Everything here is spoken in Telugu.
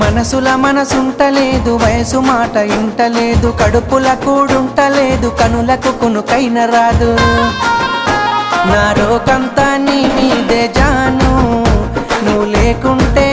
మనసుల మనసుంటలేదు, వయసు మాట ఇంటలేదు, కడుపుల కూడుంటలేదు, కనులకు కునుకైన రాదు. నా రోకంతా నీ మీదే జాను, నువ్వు లేకుంటే